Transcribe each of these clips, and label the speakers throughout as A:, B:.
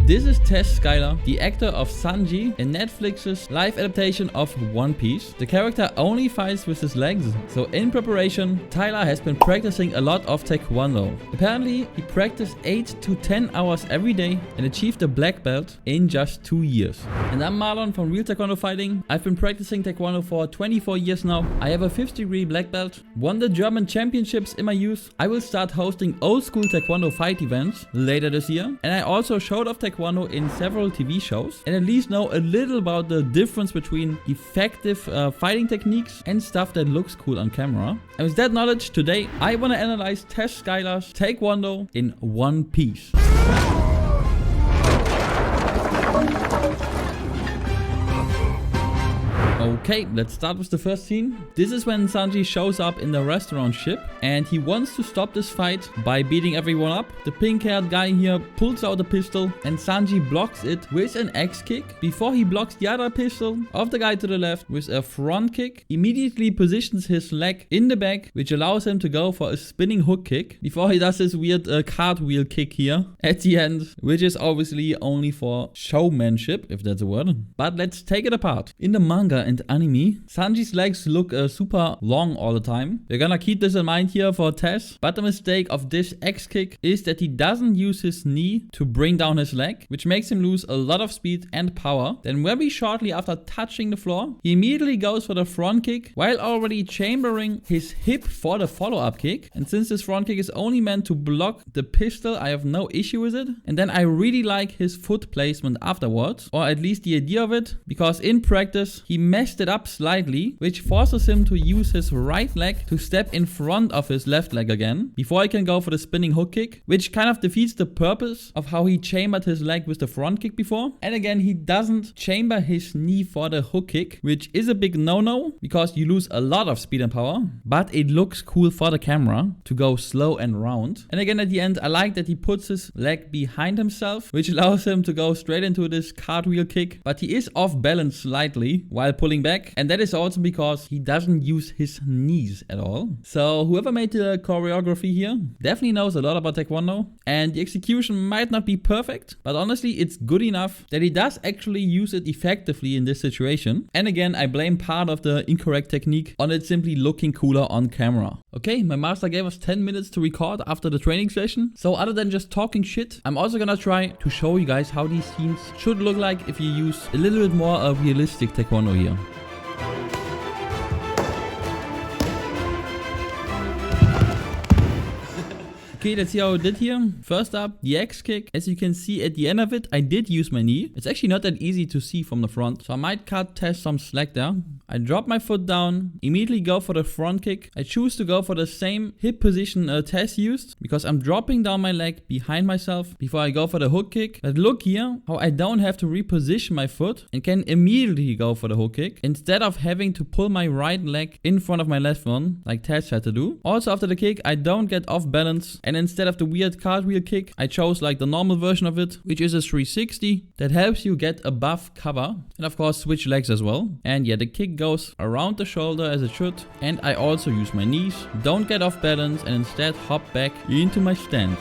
A: This is Tess Skylar, the actor of Sanji in Netflix's live adaptation of One Piece. The character only fights with his legs, so in preparation, Tyler has been practicing a lot of Taekwondo. Apparently, he practiced 8 to 10 hours every day and achieved a black belt in just 2 years. And I'm Marlon from Real Taekwondo Fighting. I've been practicing Taekwondo for 24 years now. I have a 5th degree black belt, won the German championships in my youth. I will start hosting old school Taekwondo fight events later this year. And I also showed off Taekwondo in several TV shows and at least know a little about the difference between effective fighting techniques and stuff that looks cool on camera. And with that knowledge, today I want to analyze Tess Skylar's Taekwondo in One Piece. Okay, let's start with the first scene. This is when Sanji shows up in the restaurant ship and he wants to stop this fight by beating everyone up. The pink-haired guy here pulls out a pistol and Sanji blocks it with an X kick before he blocks the other pistol of the guy to the left with a front kick. Immediately positions his leg in the back, which allows him to go for a spinning hook kick before he does this weird cartwheel kick here at the end, which is obviously only for showmanship, if that's a word. But let's take it apart. In the manga and anime, Sanji's legs look super long all the time. We're gonna keep this in mind here for Tess, but the mistake of this X kick is that he doesn't use his knee to bring down his leg, which makes him lose a lot of speed and power. Then very shortly after touching the floor, he immediately goes for the front kick while already chambering his hip for the follow-up kick. And since this front kick is only meant to block the pistol, I have no issue with it. And then I really like his foot placement afterwards, or at least the idea of it, because in practice he messed it up slightly, which forces him to use his right leg to step in front of his left leg again before he can go for the spinning hook kick, which kind of defeats the purpose of how he chambered his leg with the front kick before. And again, he doesn't chamber his knee for the hook kick, which is a big no-no because you lose a lot of speed and power, but it looks cool for the camera to go slow and round. And again, at the end, I like that he puts his leg behind himself, which allows him to go straight into this cartwheel kick, but he is off balance slightly while pulling back. And that is also because he doesn't use his knees at all. So whoever made the choreography here definitely knows a lot about Taekwondo. And the execution might not be perfect, but honestly it's good enough that he does actually use it effectively in this situation. And again, I blame part of the incorrect technique on it simply looking cooler on camera. Okay, my master gave us 10 minutes to record after the training session. So other than just talking shit, I'm also gonna try to show you guys how these scenes should look like if you use a little bit more realistic Taekwondo here. Okay, let's see how it did here. First up, the X kick. As you can see at the end of it, I did use my knee. It's actually not that easy to see from the front, so I might cut Tess some slack there. I drop my foot down, immediately go for the front kick. I choose to go for the same hip position Tess used because I'm dropping down my leg behind myself before I go for the hook kick. But look here how I don't have to reposition my foot and can immediately go for the hook kick instead of having to pull my right leg in front of my left one like Tess had to do. Also after the kick, I don't get off balance. And instead of the weird cartwheel kick, I chose like the normal version of it, which is a 360 that helps you get above cover. And of course, switch legs as well. And yeah, the kick goes around the shoulder as it should. And I also use my knees, don't get off balance, and instead hop back into my stance.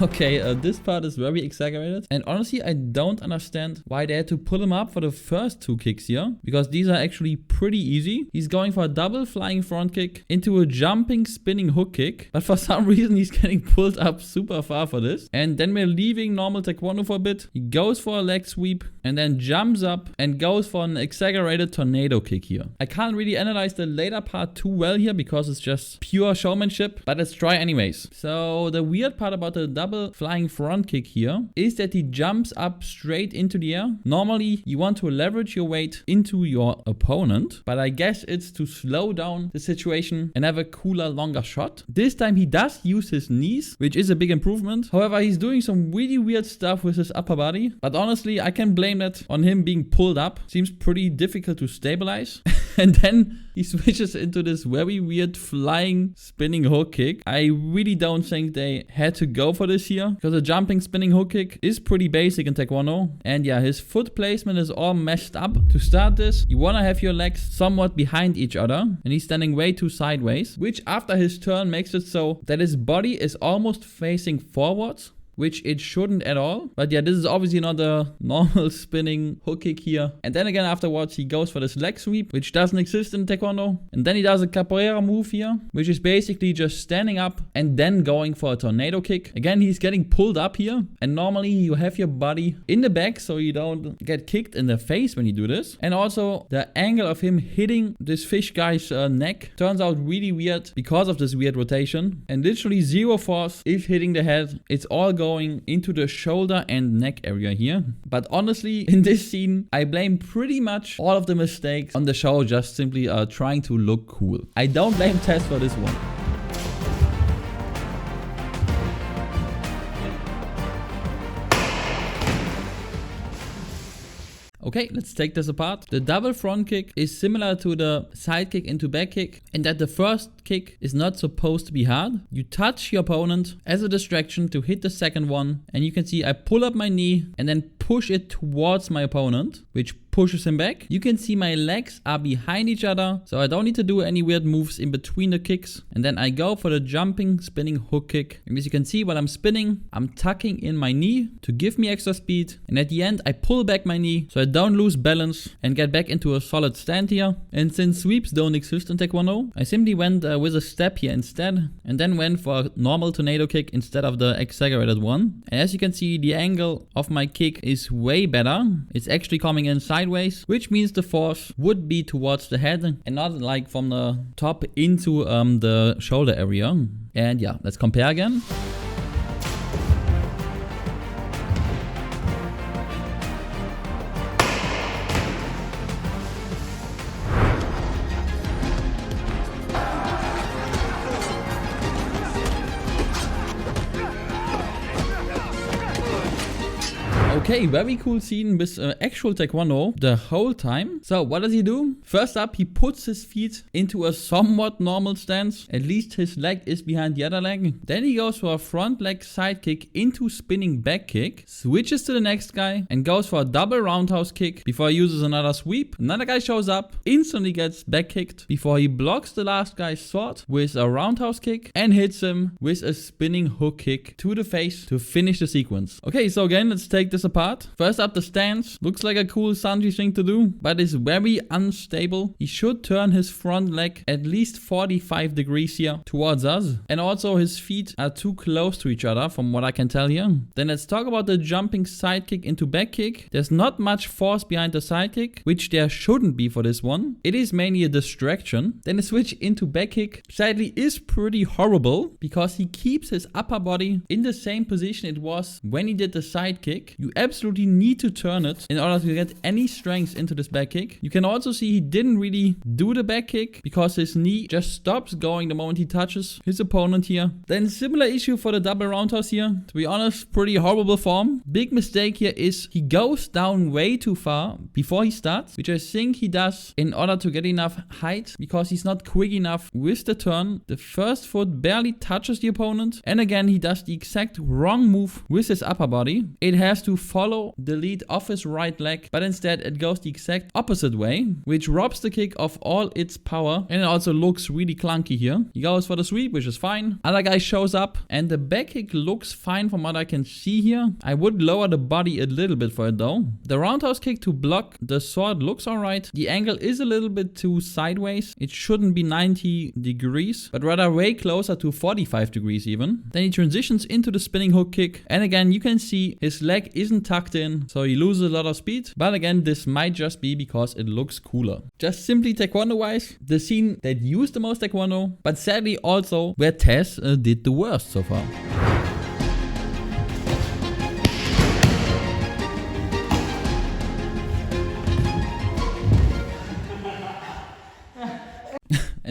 A: Okay, this part is very exaggerated. And honestly, I don't understand why they had to pull him up for the first 2 kicks here, because these are actually pretty easy. He's going for a double flying front kick into a jumping spinning hook kick, but for some reason he's getting pulled up super far for this. And then we're leaving normal Taekwondo for a bit. He goes for a leg sweep and then jumps up and goes for an exaggerated tornado kick here. I can't really analyze the later part too well here because it's just pure showmanship, but let's try anyways. So the weird part about the double flying front kick here is that he jumps up straight into the air. Normally you want to leverage your weight into your opponent, but I guess it's to slow down the situation and have a cooler, longer shot. This time he does use his knees, which is a big improvement. However, he's doing some really weird stuff with his upper body, but honestly I can blame that on him being pulled up. Seems pretty difficult to stabilize. And then he switches into this very weird flying spinning hook kick. I really don't think they had to go for this here, because a jumping spinning hook kick is pretty basic in Taekwondo. And yeah, his foot placement is all messed up. To start this, you want to have your legs somewhat behind each other, and he's standing way too sideways, which after his turn makes it so that his body is almost facing forwards, which it shouldn't at all. But yeah, this is obviously not a normal spinning hook kick here. And then again afterwards he goes for this leg sweep, which doesn't exist in Taekwondo. And then he does a capoeira move here, which is basically just standing up and then going for a tornado kick. Again, he's getting pulled up here, and normally you have your body in the back so you don't get kicked in the face when you do this. And also the angle of him hitting this fish guy's neck turns out really weird because of this weird rotation, and literally zero force is hitting the head. It's all going into the shoulder and neck area here. But honestly, in this scene, I blame pretty much all of the mistakes on the show just simply trying to look cool. I don't blame Tess for this one. Okay, let's take this apart. The double front kick is similar to the side kick into back kick, in that the first kick is not supposed to be hard. You touch your opponent as a distraction to hit the second one, and you can see I pull up my knee and then push it towards my opponent, which pushes him back. You can see my legs are behind each other, so I don't need to do any weird moves in between the kicks. And then I go for the jumping spinning hook kick. And as you can see, while I'm spinning, I'm tucking in my knee to give me extra speed. And at the end, I pull back my knee so I don't lose balance and get back into a solid stand here. And since sweeps don't exist in Taekwondo, I simply went with a step here instead, and then went for a normal tornado kick instead of the exaggerated one. And as you can see, the angle of my kick is way better. It's actually coming in sideways, which means the force would be towards the head and not like from the top into the shoulder area. And yeah, let's compare again. Okay, very cool scene with actual Taekwondo the whole time. So what does he do? First up, he puts his feet into a somewhat normal stance. At least his leg is behind the other leg. Then he goes for a front leg side kick into spinning back kick. Switches to the next guy and goes for a double roundhouse kick before he uses another sweep. Another guy shows up, instantly gets back kicked before he blocks the last guy's sword with a roundhouse kick and hits him with a spinning hook kick to the face to finish the sequence. Okay, so again, let's take this apart. First up, the stance. Looks like a cool Sanji thing to do, but is very unstable. He should turn his front leg at least 45 degrees here towards us. And also his feet are too close to each other from what I can tell here. Then let's talk about the jumping side kick into back kick. There's not much force behind the side kick, which there shouldn't be for this one. It is mainly a distraction. Then the switch into back kick sadly is pretty horrible because he keeps his upper body in the same position it was when he did the side kick. You absolutely need to turn it in order to get any strength into this back kick. You can also see he didn't really do the back kick because his knee just stops going the moment he touches his opponent here. Then similar issue for the double roundhouse here. To be honest, pretty horrible form. Big mistake here is he goes down way too far before he starts, which I think he does in order to get enough height because he's not quick enough with the turn. The first foot barely touches the opponent, and again he does the exact wrong move with his upper body. It has to follow the lead of his right leg, but instead it goes the exact opposite way, which robs the kick of all its power, and it also looks really clunky here. He goes for the sweep, which is fine. Other guy shows up, and the back kick looks fine from what I can see here. I would lower the body a little bit for it though. The roundhouse kick to block the sword looks alright. The angle is a little bit too sideways. It shouldn't be 90 degrees, but rather way closer to 45 degrees even. Then he transitions into the spinning hook kick, and again you can see his leg isn't tucked in, so he loses a lot of speed. But again, this might just be because it looks cooler. Just simply Taekwondo wise, the scene that used the most Taekwondo, but sadly also where Tess did the worst so far.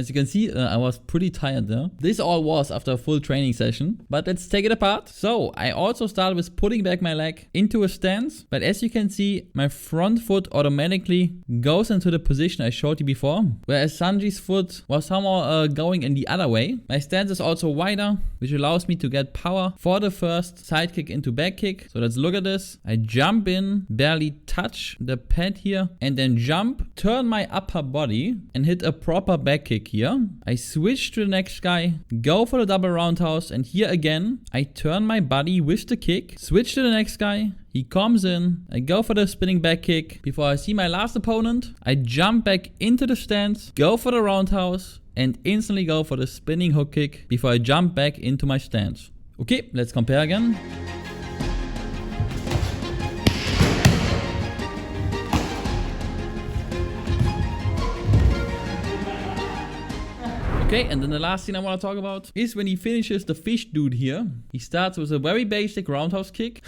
A: As you can see, I was pretty tired there. This all was after a full training session, but let's take it apart. So I also started with putting back my leg into a stance, but as you can see, my front foot automatically goes into the position I showed you before, whereas Sanji's foot was somehow going in the other way. My stance is also wider, which allows me to get power for the first side kick into back kick. So let's look at this. I jump in, barely touch the pad here, and then jump, turn my upper body and hit a proper back kick here. I switch to the next guy, go for the double roundhouse, and here again, I turn my body with the kick, switch to the next guy. He comes in, I go for the spinning back kick. Before I see my last opponent, I jump back into the stance, go for the roundhouse, and instantly go for the spinning hook kick before I jump back into my stance. Okay, let's compare again. Okay, and then the last thing I want to talk about is when he finishes the fish dude here. He starts with a very basic roundhouse kick.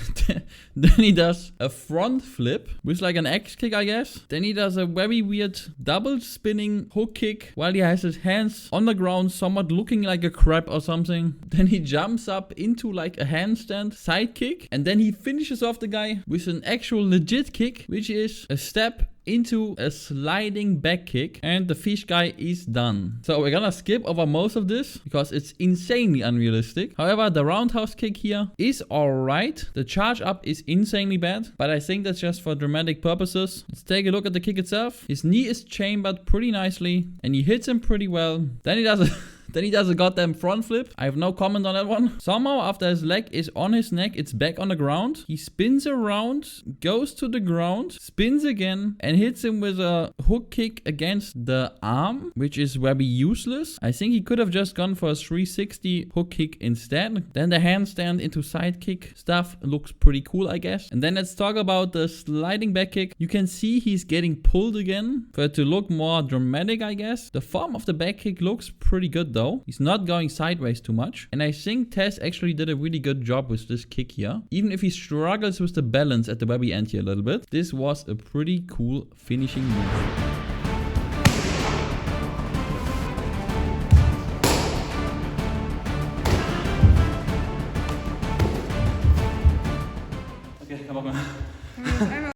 A: Then he does a front flip with like an X kick, I guess. Then he does a very weird double spinning hook kick while he has his hands on the ground, somewhat looking like a crab or something. Then he jumps up into like a handstand side kick. And then he finishes off the guy with an actual legit kick, which is a step into a sliding back kick, and the fish guy is done. So we're gonna skip over most of this because it's insanely unrealistic. However, the roundhouse kick here is alright. The charge up is insanely bad, but I think that's just for dramatic purposes. Let's take a look at the kick itself. His knee is chambered pretty nicely and he hits him pretty well. Then he does a Then he does a goddamn front flip. I have no comment on that one. Somehow after his leg is on his neck, it's back on the ground. He spins around, goes to the ground, spins again, and hits him with a hook kick against the arm, which is very useless. I think he could have just gone for a 360 hook kick instead. Then the handstand into side kick stuff looks pretty cool, I guess. And then let's talk about the sliding back kick. You can see he's getting pulled again for it to look more dramatic, I guess. The form of the back kick looks pretty good though. He's not going sideways too much. And I think Tess actually did a really good job with this kick here. Even if he struggles with the balance at the very end here a little bit, this was a pretty cool finishing move.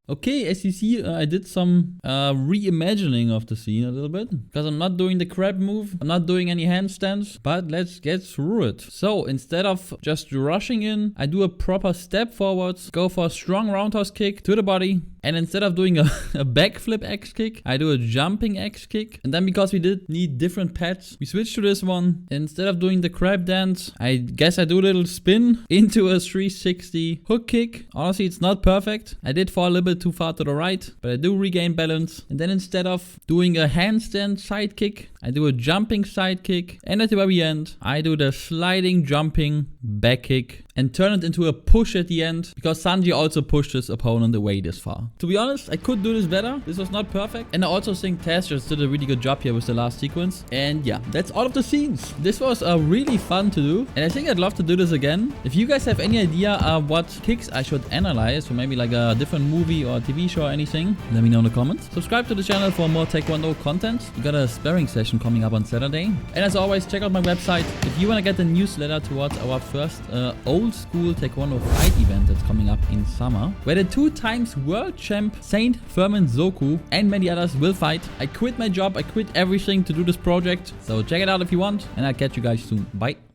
A: Okay, as you see, I did some reimagining of the scene a little bit. Because I'm not doing the crab move. I'm not doing any handstands. But let's get through it. So, instead of just rushing in, I do a proper step forwards. Go for a strong roundhouse kick to the body. And instead of doing a backflip X kick, I do a jumping X kick. And then because we did need different pads, we switch to this one. Instead of doing the crab dance, I guess I do a little spin into a 360 hook kick. Honestly, it's not perfect. I did fall a little bit too far to the right, but I do regain balance. And then instead of doing a handstand side kick, I do a jumping side kick. And at the very end, I do the sliding jumping back kick and turn it into a push at the end, because Sanji also pushed his opponent away this far. To be honest, I could do this better. This was not perfect. And I also think Tess just did a really good job here with the last sequence. And yeah, that's all of the scenes. This was really fun to do. And I think I'd love to do this again. If you guys have any idea what kicks I should analyze, or maybe like a different movie or TV show or anything, let me know in the comments. Subscribe to the channel for more Taekwondo content. We got a sparring session coming up on Saturday. And as always, check out my website if you want to get the newsletter towards our first old school Taekwondo fight event that's coming up in summer, where the 2-time world champ Saint Furman Zoku and many others will fight. I quit my job, I quit everything to do this project, so check it out if you want, and I'll catch you guys soon. Bye.